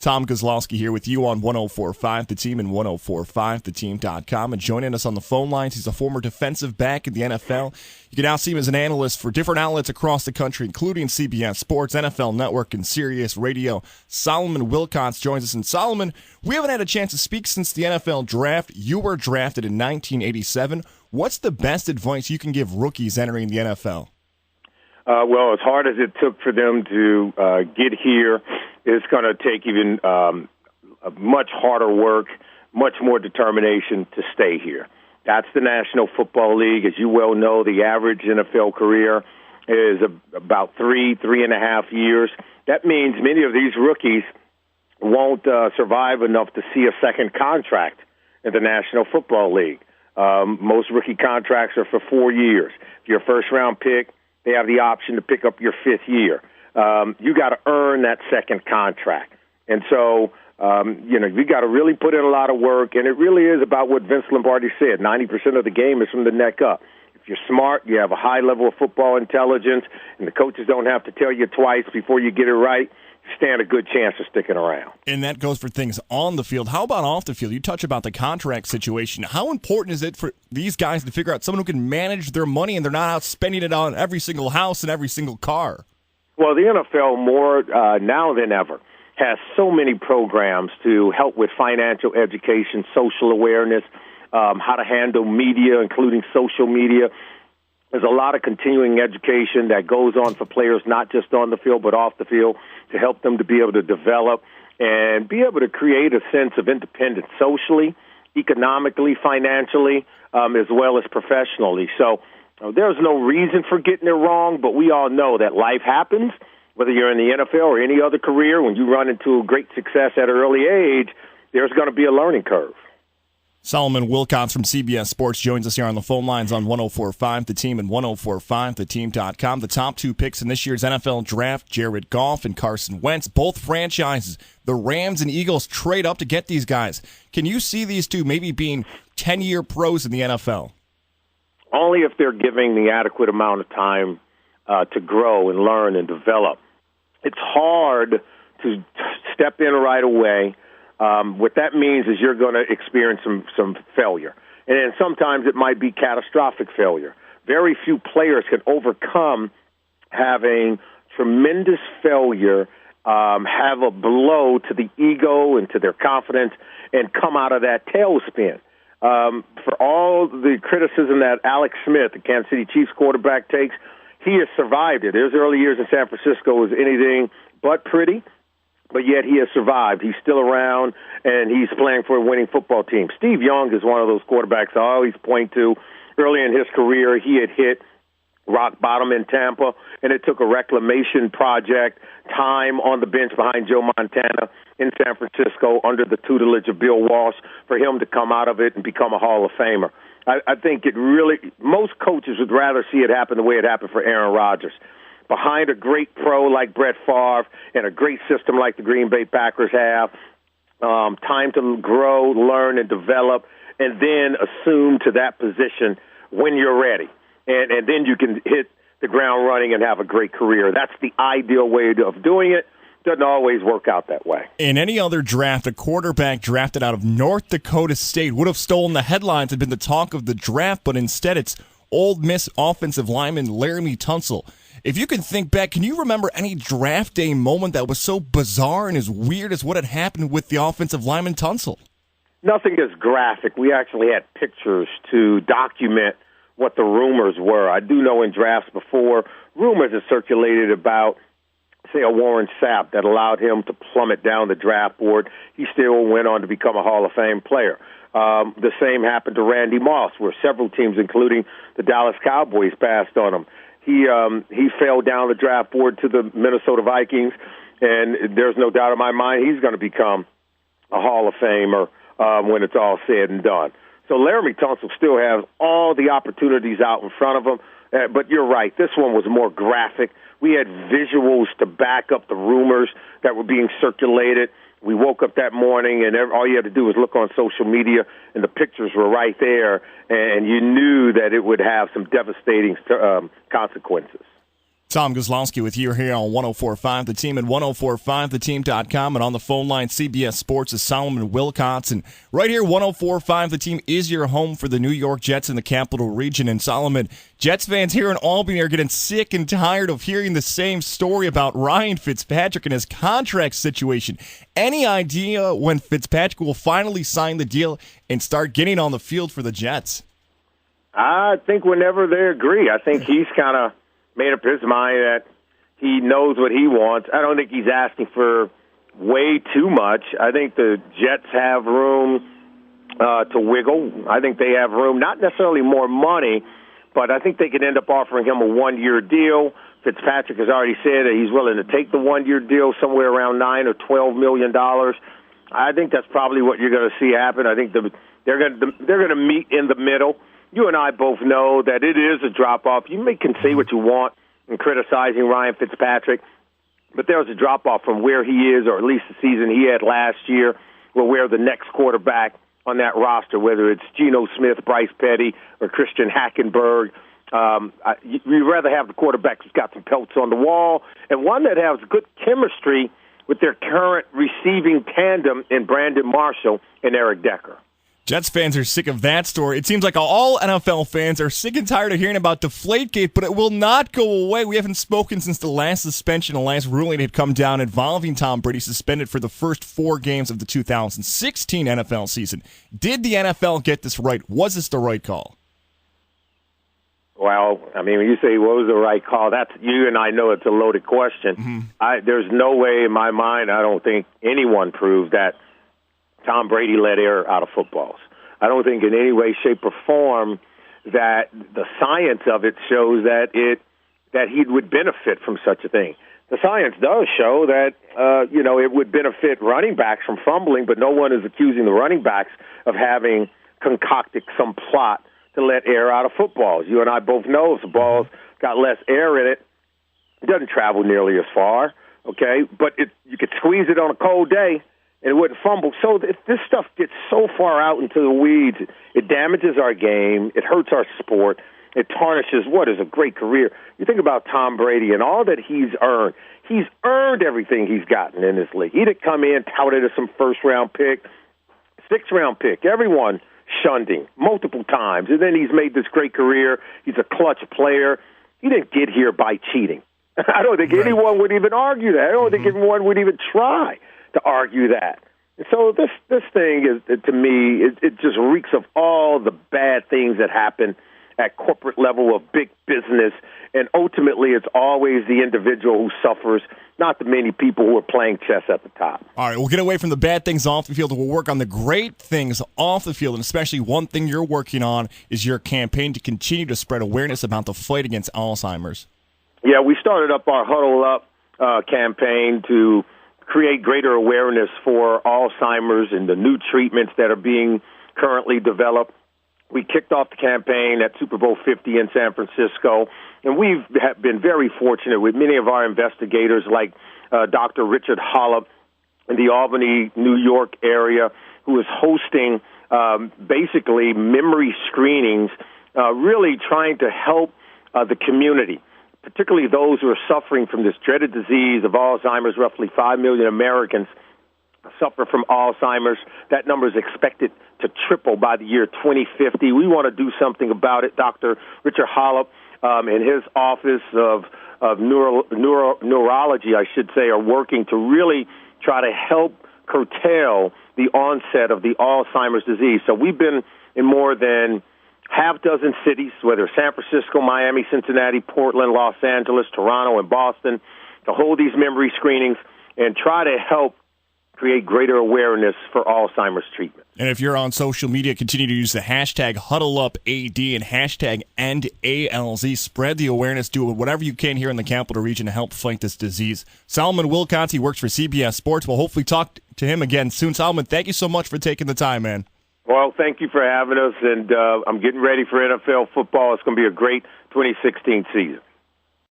Tom Kozlowski here with you on 104.5 The Team and 104.5theteam.com. And joining us on the phone lines, he's a former defensive back in the NFL. You can now see him as an analyst for different outlets across the country, including CBS Sports, NFL Network, and Sirius Radio. Solomon Wilcots joins us. And Solomon, we haven't had a chance to speak since the NFL draft. You were drafted in 1987. What's the best advice you can give rookies entering the NFL? Well, as hard as it took for them to get here, it's going to take even much harder work, much more determination to stay here. That's the National Football League. As you well know, the average NFL career is about 3.5 years. That means many of these rookies won't survive enough to see a second contract in the National Football League. Most rookie contracts are for 4 years. If you're a first-round pick, they have the option to pick up your fifth year. You got to earn that second contract. And so, you got to really put in a lot of work, and it really is about what Vince Lombardi said. 90% of the game is from the neck up. If you're smart, you have a high level of football intelligence, and the coaches don't have to tell you twice before you get it right, you stand a good chance of sticking around. And that goes for things on the field. How about off the field? You touch about the contract situation. How important is it for these guys to figure out someone who can manage their money and they're not out spending it on every single house and every single car? Well, the NFL more now than ever has so many programs to help with financial education, social awareness, how to handle media, including social media. There's a lot of continuing education that goes on for players, not just on the field, but off the field, to help them to be able to develop and be able to create a sense of independence socially, economically, financially, as well as professionally. So there's no reason for getting it wrong, but we all know that life happens, whether you're in the NFL or any other career. When you run into great success at an early age, there's going to be a learning curve. Solomon Wilcots from CBS Sports joins us here on the phone lines on 104.5 The Team and 104.5theteam.com. The top two picks in this year's NFL draft, Jared Goff and Carson Wentz, both franchises. The Rams and Eagles trade up to get these guys. Can you see these two maybe being 10-year pros in the NFL? Only if they're giving the adequate amount of time to grow and learn and develop. It's hard to step in right away. What that means is you're going to experience some failure. And then sometimes it might be catastrophic failure. Very few players can overcome having tremendous failure, have a blow to the ego and to their confidence, and come out of that tailspin. For all the criticism that Alex Smith, the Kansas City Chiefs quarterback, takes, he has survived it. His early years in San Francisco was anything but pretty. But yet he has survived. He's still around, and he's playing for a winning football team. Steve Young is one of those quarterbacks I always point to. Early in his career, he had hit rock bottom in Tampa, and it took a reclamation project, time on the bench behind Joe Montana in San Francisco under the tutelage of Bill Walsh for him to come out of it and become a Hall of Famer. I think it really, most coaches would rather see it happen the way it happened for Aaron Rodgers. Behind a great pro like Brett Favre and a great system like the Green Bay Packers have, time to grow, learn, and develop, and then assume to that position when you're ready. And then you can hit the ground running and have a great career. That's the ideal way of doing it. Doesn't always work out that way. In any other draft, a quarterback drafted out of North Dakota State would have stolen the headlines and been the talk of the draft, but instead it's Ole Miss offensive lineman Laremy Tunsil. If you can think back, can you remember any draft day moment that was so bizarre and as weird as what had happened with the offensive lineman Tunsil? Nothing as graphic. We actually had pictures to document what the rumors were. I do know in drafts before, rumors have circulated about, say, a Warren Sapp that allowed him to plummet down the draft board. He still went on to become a Hall of Fame player. The same happened to Randy Moss, where several teams, including the Dallas Cowboys, passed on him. He fell down the draft board to the Minnesota Vikings, and there's no doubt in my mind he's going to become a Hall of Famer when it's all said and done. So Laremy Tunsil still has all the opportunities out in front of him, but you're right. This one was more graphic. We had visuals to back up the rumors that were being circulated. We woke up that morning, and all you had to do was look on social media, and the pictures were right there, and you knew that it would have some devastating consequences. Tom Gozlowski with you here on 104.5 The Team and 104.5theteam.com, and on the phone line, CBS Sports is Solomon Wilcots. And right here, 104.5 The Team is your home for the New York Jets in the Capital Region. And Solomon, Jets fans here in Albany are getting sick and tired of hearing the same story about Ryan Fitzpatrick and his contract situation. Any idea when Fitzpatrick will finally sign the deal and start getting on the field for the Jets? I think whenever they agree. I think he's kind of made up his mind that he knows what he wants. I don't think he's asking for way too much. I think the Jets have room to wiggle. I think they have room, not necessarily more money, but I think they could end up offering him a one-year deal. Fitzpatrick has already said that he's willing to take the one-year deal, somewhere around $9 or $12 million. I think that's probably what you're going to see happen. I think they're going to meet in the middle. You and I both know that it is a drop-off. You can say what you want in criticizing Ryan Fitzpatrick, but there's a drop-off from where he is, or at least the season he had last year, or where the next quarterback on that roster, whether it's Geno Smith, Bryce Petty, or Christian Hackenberg. You'd rather have the quarterback who's got some pelts on the wall and one that has good chemistry with their current receiving tandem in Brandon Marshall and Eric Decker. Jets fans are sick of that story. It seems like all NFL fans are sick and tired of hearing about Deflategate, but it will not go away. We haven't spoken since the last suspension, the last ruling had come down involving Tom Brady, suspended for the first 4 games of the 2016 NFL season. Did the NFL get this right? Was this the right call? Well, I mean, when you say what was the right call, that's you and I know it's a loaded question. Mm-hmm. There's no way in my mind, I don't think anyone proved that Tom Brady let air out of footballs. I don't think in any way, shape, or form that the science of it shows that he would benefit from such a thing. The science does show that it would benefit running backs from fumbling, but no one is accusing the running backs of having concocted some plot to let air out of footballs. You and I both know if the ball's got less air in it, it doesn't travel nearly as far, okay? But you could squeeze it on a cold day, and it wouldn't fumble. So if this stuff gets so far out into the weeds, it damages our game, it hurts our sport, it tarnishes what is a great career. You think about Tom Brady and all that he's earned. He's earned everything he's gotten in this league. He didn't come in, touted as some first-round pick, 6th-round pick. Everyone shunned him multiple times, and then he's made this great career. He's a clutch player. He didn't get here by cheating. I don't think anyone would even argue that. I don't think anyone would even try to argue that. And so this thing is, to me, it just reeks of all the bad things that happen at corporate level of big business, and ultimately it's always the individual who suffers, not the many people who are playing chess at the top. All right, we'll get away from the bad things off the field. We'll work on the great things off the field, and especially one thing you're working on is your campaign to continue to spread awareness about the fight against Alzheimer's. Yeah, we started up our Huddle Up campaign to create greater awareness for Alzheimer's and the new treatments that are being currently developed. We kicked off the campaign at Super Bowl 50 in San Francisco, and we've been very fortunate with many of our investigators like Dr. Richard Hollop in the Albany, New York area, who is hosting basically memory screenings, really trying to help the community, particularly those who are suffering from this dreaded disease of Alzheimer's. Roughly 5 million Americans suffer from Alzheimer's. That number is expected to triple by the year 2050. We want to do something about it. Dr. Richard Hollop and his office of neurology, I should say, are working to really try to help curtail the onset of the Alzheimer's disease. So we've been in more than half dozen cities, whether San Francisco, Miami, Cincinnati, Portland, Los Angeles, Toronto, and Boston, to hold these memory screenings and try to help create greater awareness for Alzheimer's treatment. And if you're on social media, continue to use the hashtag HuddleUpAD and hashtag EndALZ. Spread the awareness. Do whatever you can here in the Capital Region to help fight this disease. Solomon Wilcots, he works for CBS Sports. We'll hopefully talk to him again soon. Solomon, thank you so much for taking the time, man. Well, thank you for having us, and I'm getting ready for NFL football. It's going to be a great 2016 season.